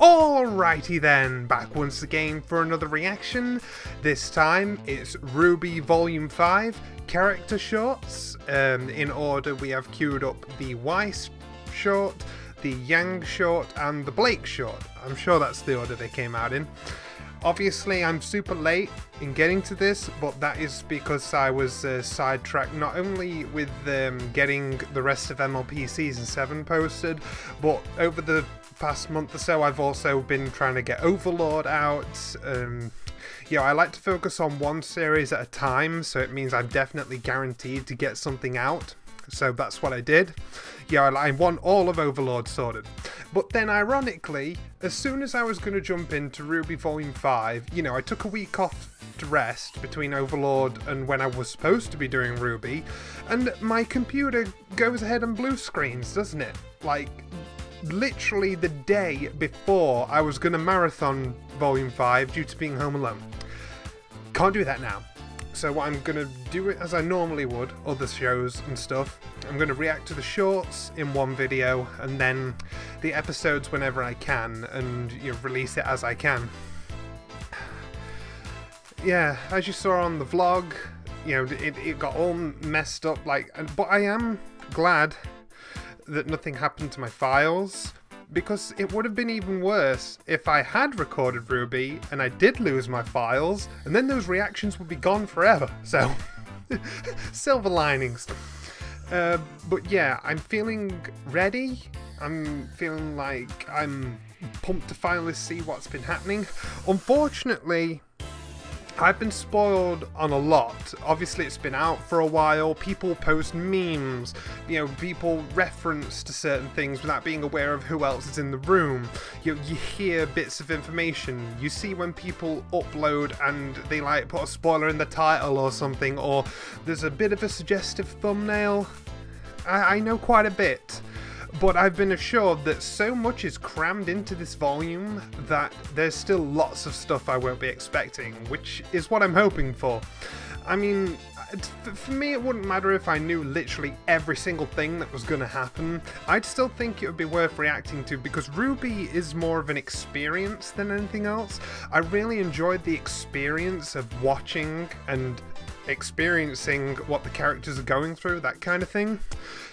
Alrighty then, back once again for another reaction. This time it's RWBY Volume 5 character shorts. In order we have queued up the Weiss short, the Yang short and the Blake short. I'm sure that's the order they came out in. Obviously I'm super late in getting to this, but that is because I was sidetracked not only with getting the rest of MLP Season 7 posted, but over the past month or so I've also been trying to get Overlord out. I like to focus on one series at a time, so it means I'm definitely guaranteed to get something out. So that's what I did. I want all of Overlord sorted. But then ironically, as soon as I was going to jump into RWBY Volume 5, I took a week off to rest between Overlord and when I was supposed to be doing RWBY, and my computer goes ahead and blue screens, doesn't it? Like, literally the day before I was going to marathon Volume 5 due to being home alone. Can't do that now. So what I'm going to do it as I normally would, other shows and stuff. I'm going to react to the shorts in one video and then the episodes whenever I can and release it as I can. Yeah, as you saw on the vlog, it got all messed up, but I am glad that nothing happened to my files, because it would have been even worse if I had recorded RWBY and I did lose my files, and then those reactions would be gone forever. So, silver linings. But yeah, I'm feeling ready. I'm feeling like I'm pumped to finally see what's been happening. Unfortunately, I've been spoiled on a lot. Obviously it's been out for a while, people post memes, people reference to certain things without being aware of who else is in the room. You hear bits of information, you see when people upload and they put a spoiler in the title or something, or there's a bit of a suggestive thumbnail. I know quite a bit. But I've been assured that so much is crammed into this volume that there's still lots of stuff I won't be expecting, which is what I'm hoping for. I mean, for me it wouldn't matter if I knew literally every single thing that was going to happen. I'd still think it would be worth reacting to, because RWBY is more of an experience than anything else. I really enjoyed the experience of watching and experiencing what the characters are going through, that kind of thing.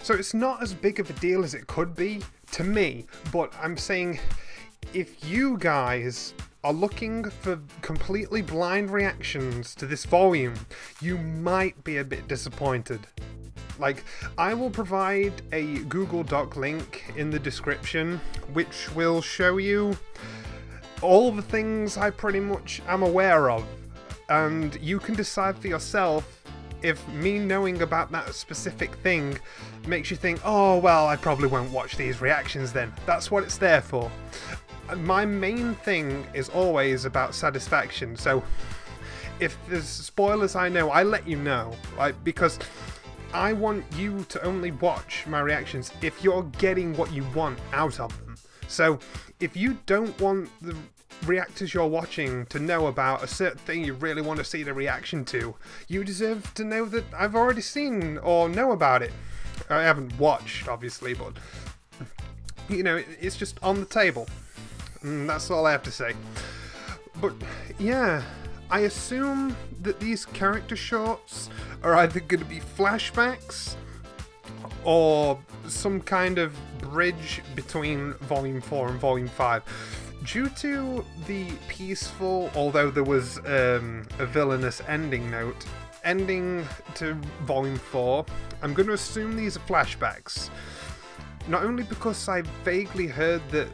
So it's not as big of a deal as it could be to me, but I'm saying if you guys are looking for completely blind reactions to this volume, you might be a bit disappointed. I will provide a Google Doc link in the description which will show you all the things I pretty much am aware of, and you can decide for yourself if me knowing about that specific thing makes you think, oh well, I probably won't watch these reactions then. That's what it's there for. My main thing is always about satisfaction, so if there's spoilers I know, I let you know, because I want you to only watch my reactions if you're getting what you want out of them. So if you don't want the reactors you're watching to know about a certain thing you really want to see the reaction to, you deserve to know that I've already seen or know about it. I haven't watched, obviously, but it's just on the table. And that's all I have to say. But yeah, I assume that these character shorts are either going to be flashbacks or some kind of bridge between Volume 4 and Volume 5. Due to the peaceful, although there was a villainous ending to Volume 4, I'm going to assume these are flashbacks. Not only because I vaguely heard that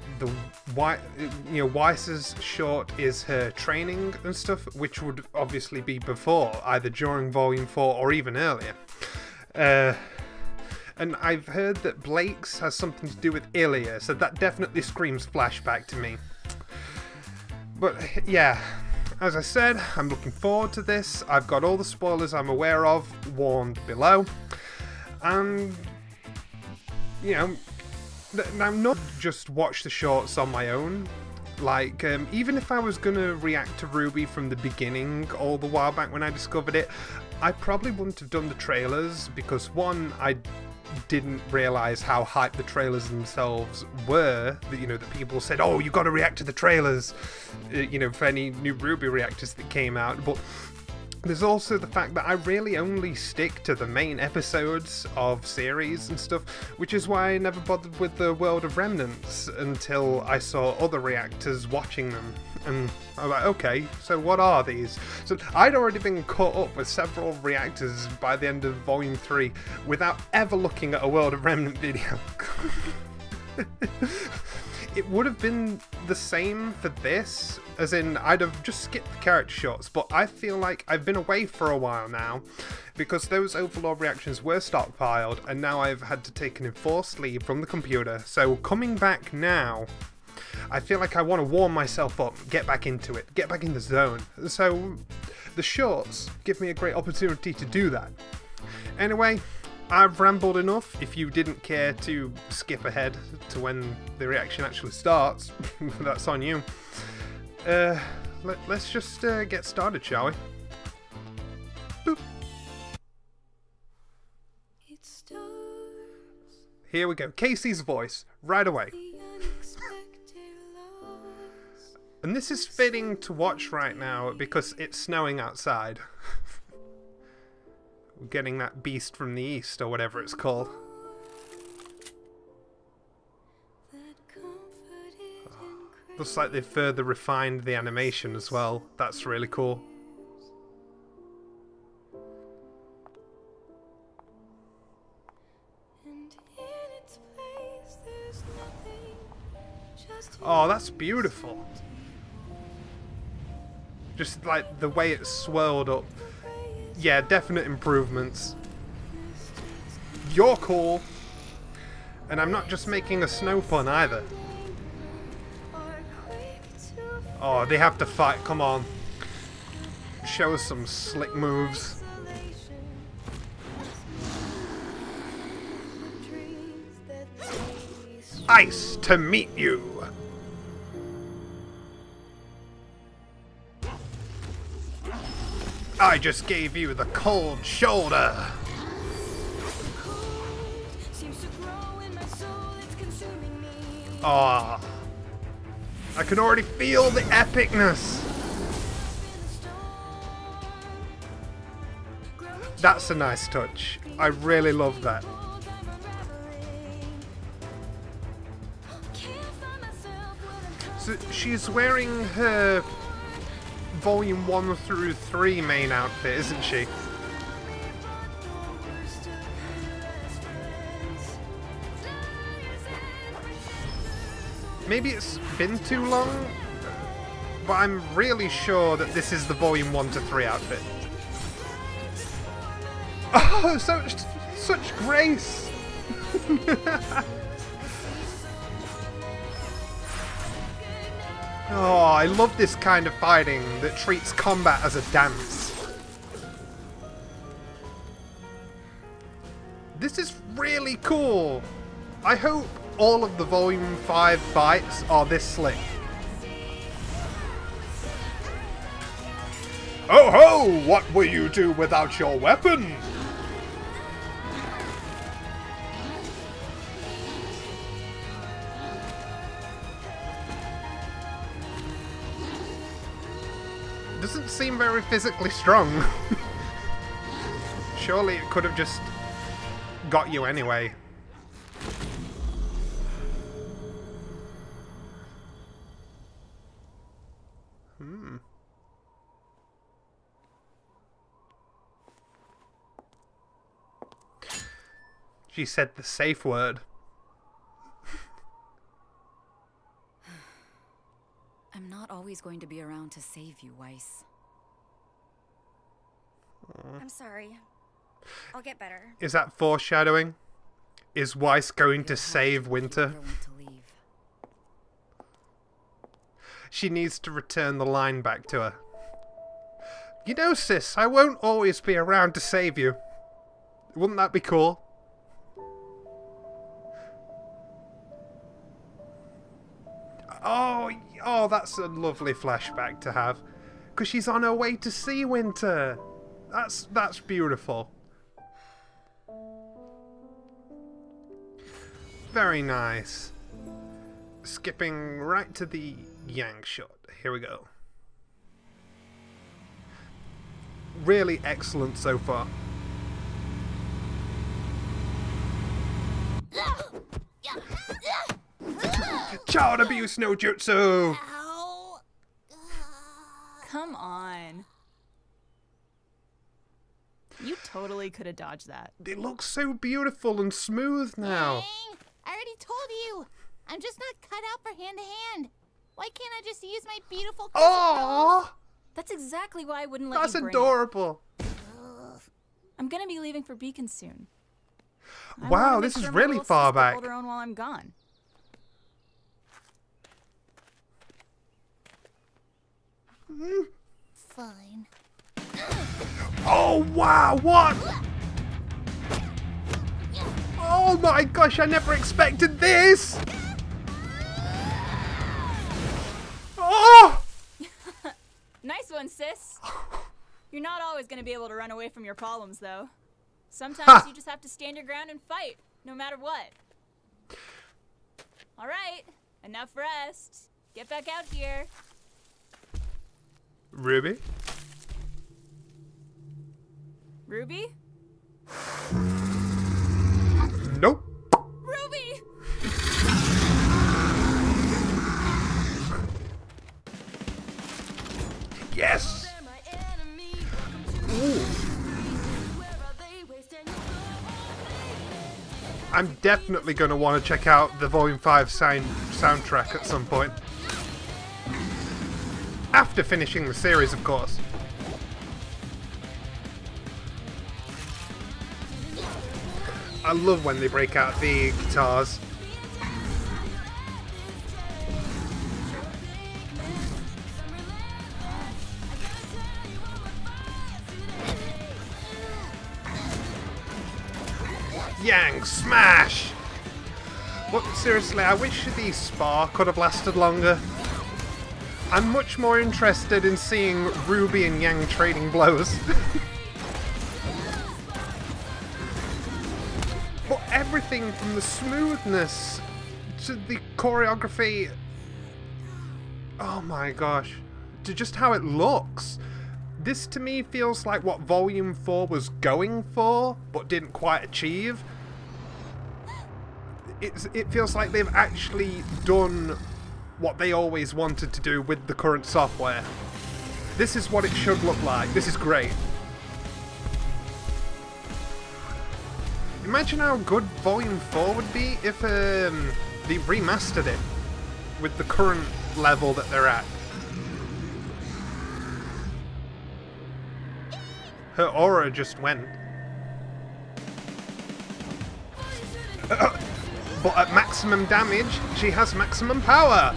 Weiss's short is her training and stuff, which would obviously be before, either during Volume 4 or even earlier. And I've heard that Blake's has something to do with Ilya, so that definitely screams flashback to me. But yeah, as I said, I'm looking forward to this. I've got all the spoilers I'm aware of warned below. And, I'm not just watch the shorts on my own. Even if I was going to react to RWBY from the beginning, all the while back when I discovered it, I probably wouldn't have done the trailers, because one, I didn't realise how hyped the trailers themselves were. That, you know, that people said, oh, you got to react to the trailers, you know, for any new RWBY reactors that came out. But there's also the fact that I really only stick to the main episodes of series and stuff, which is why I never bothered with the World of Remnants until I saw other reactors watching them. And I was like, okay, so what are these? So I'd already been caught up with several reactors by the end of Volume 3 without ever looking at a World of Remnant video. It would have been the same for this, as in I'd have just skipped the character shots, but I feel like I've been away for a while now because those Overlord reactions were stockpiled and now I've had to take an enforced leave from the computer. So coming back now, I feel like I want to warm myself up, get back into it, get back in the zone. So the shorts give me a great opportunity to do that. Anyway, I've rambled enough. If you didn't care to skip ahead to when the reaction actually starts, that's on you. Let's just get started, shall we? Boop. Here we go. Casey's voice, right away. And this is fitting to watch right now because it's snowing outside. We're getting that beast from the east, or whatever it's called. Oh, looks like they've further refined the animation as well. That's really cool. Oh, that's beautiful. Just like the way it's swirled up. Yeah, definite improvements. You're cool. And I'm not just making a snow pun either. Oh, they have to fight. Come on. Show us some slick moves. Ice to meet you. I just gave you the cold shoulder. Ah, I can already feel the epicness. That's a nice touch. I really love that. So she's wearing her Volume 1 through 3 main outfit, isn't she? Maybe it's been too long, but I'm really sure that this is the Volume 1 to 3 outfit. Oh, such grace! Oh, I love this kind of fighting that treats combat as a dance. This is really cool. I hope all of the Volume 5 fights are this slick. Oh ho! What will you do without your weapon? Doesn't seem very physically strong. Surely it could have just got you anyway. She said the safe word. I'm not always going to be around to save you, Weiss. I'm sorry. I'll get better. Is that foreshadowing? Is Weiss going to save Winter? She needs to return the line back to her. You know, sis, I won't always be around to save you. Wouldn't that be cool? Oh, that's a lovely flashback to have. Because she's on her way to see Winter. That's beautiful. Very nice. Skipping right to the Yang shot. Here we go. Really excellent so far. Child abuse no jutsu! Ow. Come on. You totally could have dodged that. It looks so beautiful and smooth now. Dang, I already told you. I'm just not cut out for hand-to-hand. Why can't I just use my beautiful Oh, That's exactly why I wouldn't let that's you bring adorable. it. I'm gonna be leaving for Beacon soon. I Wow, wanna make this is sure my really little far sister back. hold her own while I'm gone. Fine. Oh wow, what? Oh my gosh, I never expected this! Oh! Nice one, sis. You're not always gonna be able to run away from your problems, though. Sometimes Ha! you just have to stand your ground and fight, no matter what. All right, enough rest. Get back out here. Ruby? Ruby? Nope. Ruby! Yes! Ooh. I'm definitely going to want to check out the Volume 5 soundtrack at some point. After finishing the series, of course. I love when they break out the guitars. Yang smash! But seriously, I wish the spar could have lasted longer. I'm much more interested in seeing Ruby and Yang trading blows. But everything from the smoothness to the choreography, oh my gosh, to just how it looks. This to me feels like what Volume 4 was going for, but didn't quite achieve. It feels like they've actually done what they always wanted to do with the current software. This is what it should look like. This is great. Imagine how good Volume 4 would be if they remastered it with the current level that they're at. Her aura just went. But at maximum damage, she has maximum power.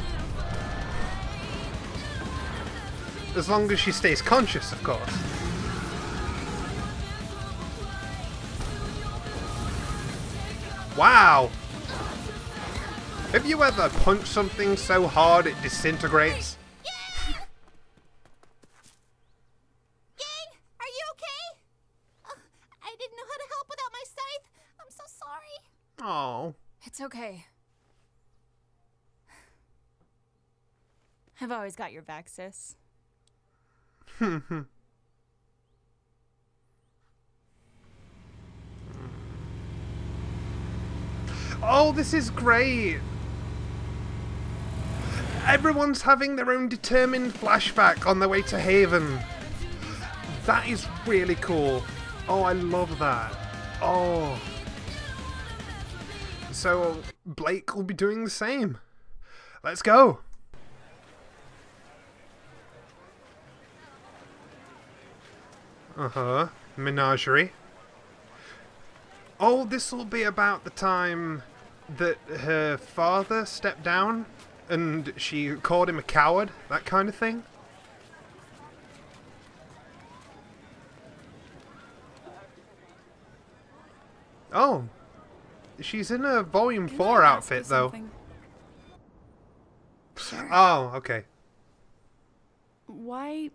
As long as she stays conscious, of course. Wow! Have you ever punched something so hard it disintegrates? Gang, are you okay? I didn't know how to help without my scythe. I'm so sorry. Oh. It's okay. I've always got your back, sis. Oh, this is great! Everyone's having their own determined flashback on their way to Haven. That is really cool. Oh, I love that. Oh. So, Blake will be doing the same. Let's go. Uh-huh. Menagerie. Oh, this will be about the time that her father stepped down and she called him a coward, that kind of thing. Oh. She's in a Volume 4 outfit, though. Sure. Oh, okay. Why?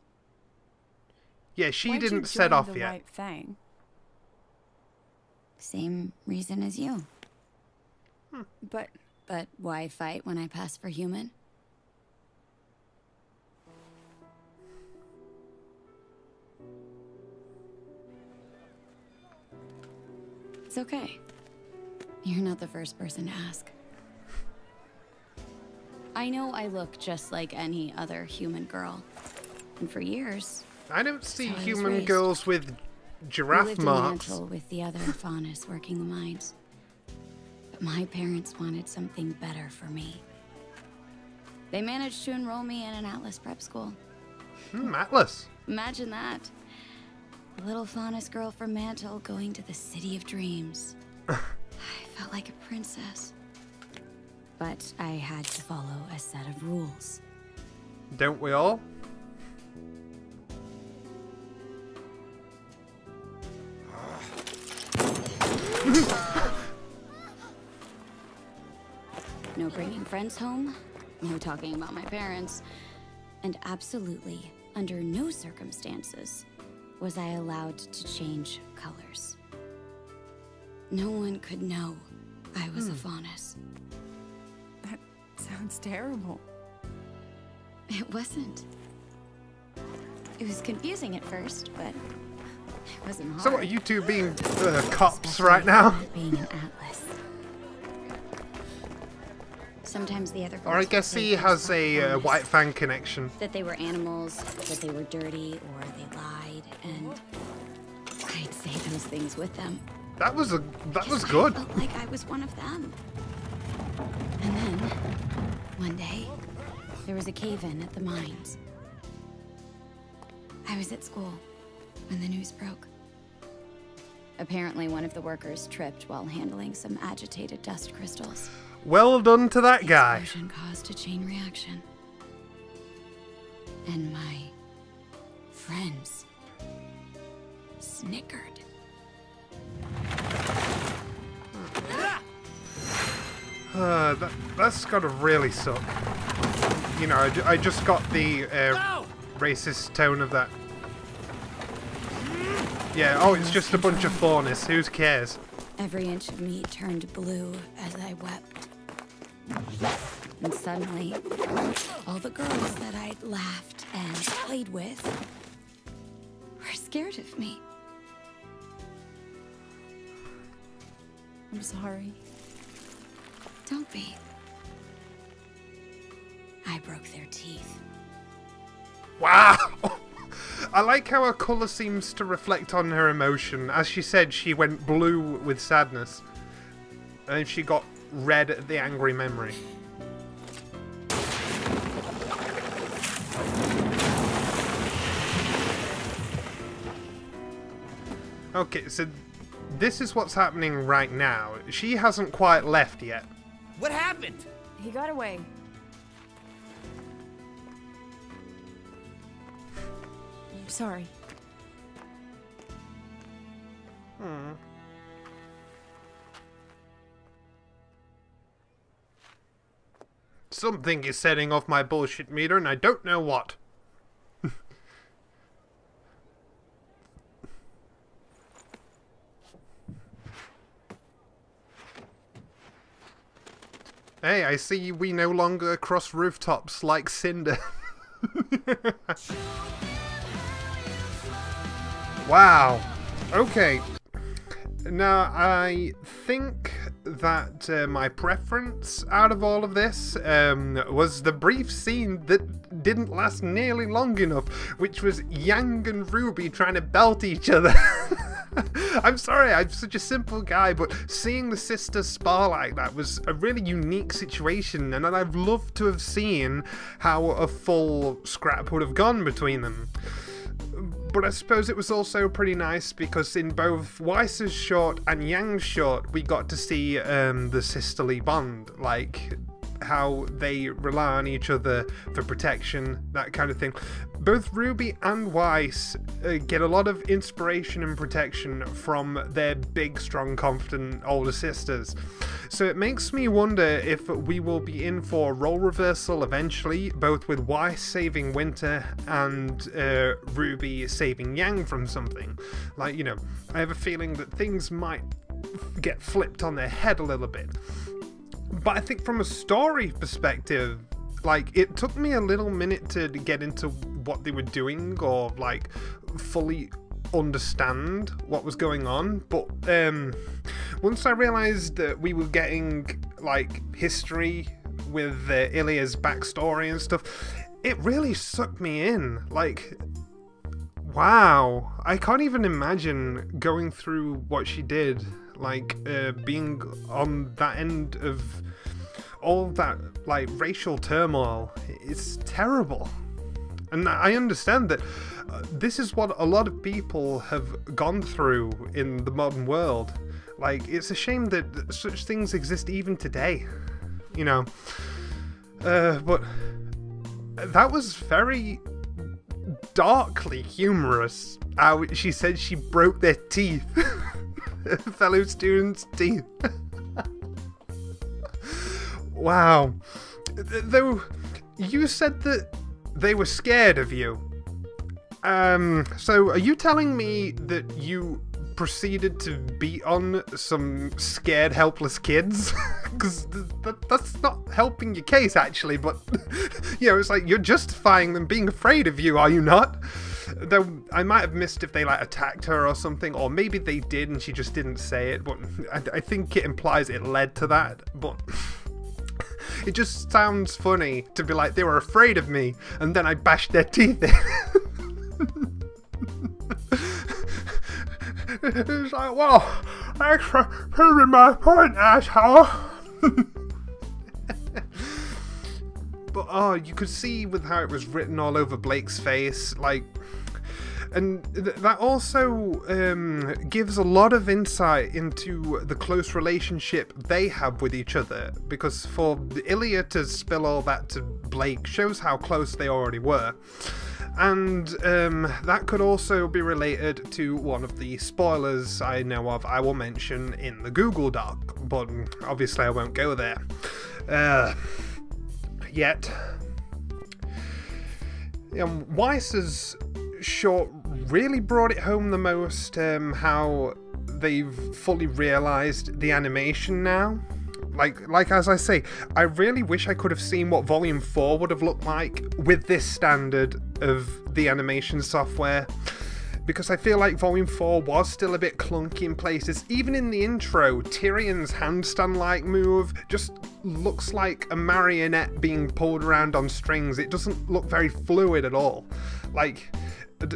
Yeah, she Why'd you didn't set join off the yet. White Fang? Same reason as you. But why fight when I pass for human? It's okay. You're not the first person to ask. I know I look just like any other human girl. And for years... I don't see that's how I was human raised. girls with We giraffe lived marks. in Mantle with the other faunus working the mines. But my parents wanted something better for me. They managed to enroll me in an Atlas prep school. Atlas. Imagine that. A little faunus girl from Mantle going to the City of Dreams. I felt like a princess. But I had to follow a set of rules. Don't we all? No bringing friends home, no talking about my parents, and absolutely, under no circumstances, was I allowed to change colors. No one could know I was a faunus. That sounds terrible. It wasn't. It was confusing at first, but it wasn't hard. So what, are you two being cops right now? Being an Atlas. Sometimes the other girls Or I would guess say he things has about a faunus, white fan connection. that they were animals, that they were dirty, or they lied, and I'd say those things with them. That was Because good. I felt like I was one of them. And then, one day, there was a cave-in at the mines. I was at school when the news broke. Apparently, one of the workers tripped while handling some agitated dust crystals. Well done to that The guy. explosion caused a chain reaction. And my friends snickered. That's gotta really suck. You know, I just got the racist tone of that. Yeah, oh, it's just a bunch of faunus. Who cares? Every inch of me turned blue as I wept. And suddenly, all the girls that I'd laughed and played with were scared of me. I'm sorry. Don't be. I broke their teeth. Wow! I like how her colour seems to reflect on her emotion. As she said, she went blue with sadness. And she got red at the angry memory. Okay, so this is what's happening right now. She hasn't quite left yet. What happened? He got away. I'm sorry. Something is setting off my bullshit meter and I don't know what. Hey, I see we no longer cross rooftops like Cinder. Wow. Okay. Now, I think that my preference out of all of this was the brief scene that didn't last nearly long enough, which was Yang and RWBY trying to belt each other. I'm sorry, I'm such a simple guy, but seeing the sisters spar like that was a really unique situation, and I'd loved to have seen how a full scrap would have gone between them. But I suppose it was also pretty nice because in both Weiss's short and Yang's short, we got to see the sisterly bond, like how they rely on each other for protection, that kind of thing. Both RWBY and Weiss get a lot of inspiration and protection from their big, strong, confident older sisters. So it makes me wonder if we will be in for a role reversal eventually, both with Weiss saving Winter and RWBY saving Yang from something. Like, you know, I have a feeling that things might get flipped on their head a little bit. But I think from a story perspective, like, it took me a little minute to get into what they were doing or, like, fully understand what was going on. But once I realized that we were getting, like, history with Ilya's backstory and stuff, it really sucked me in. Like, wow, I can't even imagine going through what she did, like, being on that end of all that, like, racial turmoil. It's terrible. And I understand that this is what a lot of people have gone through in the modern world. Like, it's a shame that such things exist even today, you know. But that was very darkly humorous. How she said she broke their teeth. Fellow students' teeth. Wow. Though, you said that they were scared of you. So are you telling me that you proceeded to beat on some scared, helpless kids? Because that's not helping your case, actually, but, you know, it's like you're justifying them being afraid of you, are you not? Though I might have missed if they, like, attacked her or something, or maybe they did and she just didn't say it, but I think it implies it led to that, but it just sounds funny to be like, they were afraid of me, and then I bashed their teeth in. It's like, well, thanks for proving my point, asshole. But, oh, you could see with how it was written all over Blake's face, like, and that also gives a lot of insight into the close relationship they have with each other, because for Ilya to spill all that to Blake shows how close they already were. And that could also be related to one of the spoilers I know of I will mention in the Google Doc, but obviously I won't go there yet. Weiss's short really brought it home the most, how they've fully realised the animation now. Like as I say, I really wish I could have seen what Volume 4 would have looked like with this standard of the animation software, because I feel like Volume 4 was still a bit clunky in places. Even in the intro, Tyrion's handstand-like move just looks like a marionette being pulled around on strings. It doesn't look very fluid at all. Like,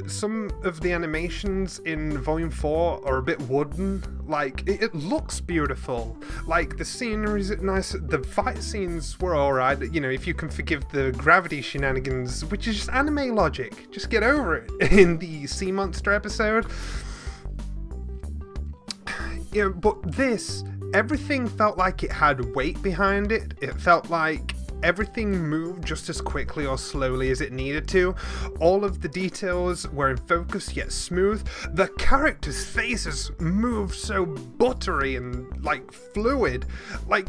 some of the animations in Volume 4 are a bit wooden. Like, it looks beautiful. Like, the scenery's nice, the fight scenes were alright, you know, if you can forgive the gravity shenanigans, which is just anime logic. Just get over it. In the Sea Monster episode. You know, but this, everything felt like it had weight behind it. It felt like everything moved just as quickly or slowly as it needed to. All of the details were in focus yet smooth. The characters' faces moved so buttery and, like, fluid. Like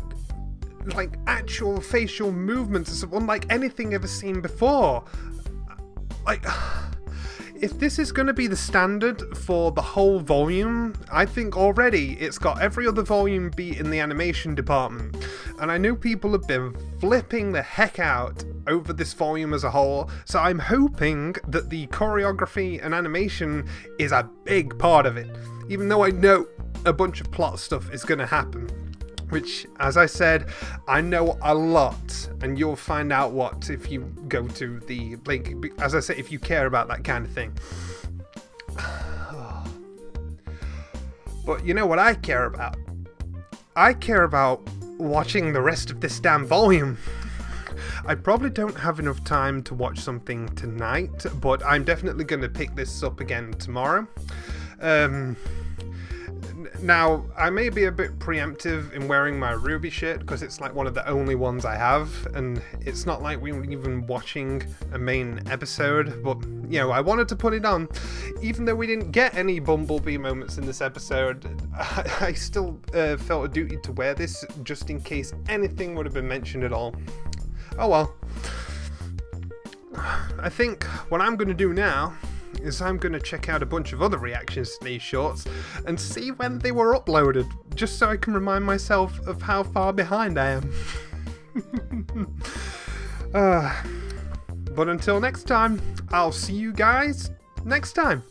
actual facial movements unlike anything ever seen before. Like, if this is going to be the standard for the whole volume, I think already it's got every other volume beat in the animation department. And I know people have been flipping the heck out over this volume as a whole, so I'm hoping that the choreography and animation is a big part of it, even though I know a bunch of plot stuff is going to happen. Which, as I said, I know a lot, and you'll find out what if you go to the link. As I said, if you care about that kind of thing. But you know what I care about? I care about watching the rest of this damn volume. I probably don't have enough time to watch something tonight, but I'm definitely going to pick this up again tomorrow. Now, I may be a bit preemptive in wearing my RWBY shirt because it's like one of the only ones I have, and it's not like we were even watching a main episode, but, you know, I wanted to put it on. Even though we didn't get any Bumblebee moments in this episode, I still felt a duty to wear this just in case anything would have been mentioned at all. Oh well. I think what I'm going to do now is I'm going to check out a bunch of other reactions to these shorts and see when they were uploaded, just so I can remind myself of how far behind I am. But until next time, I'll see you guys next time.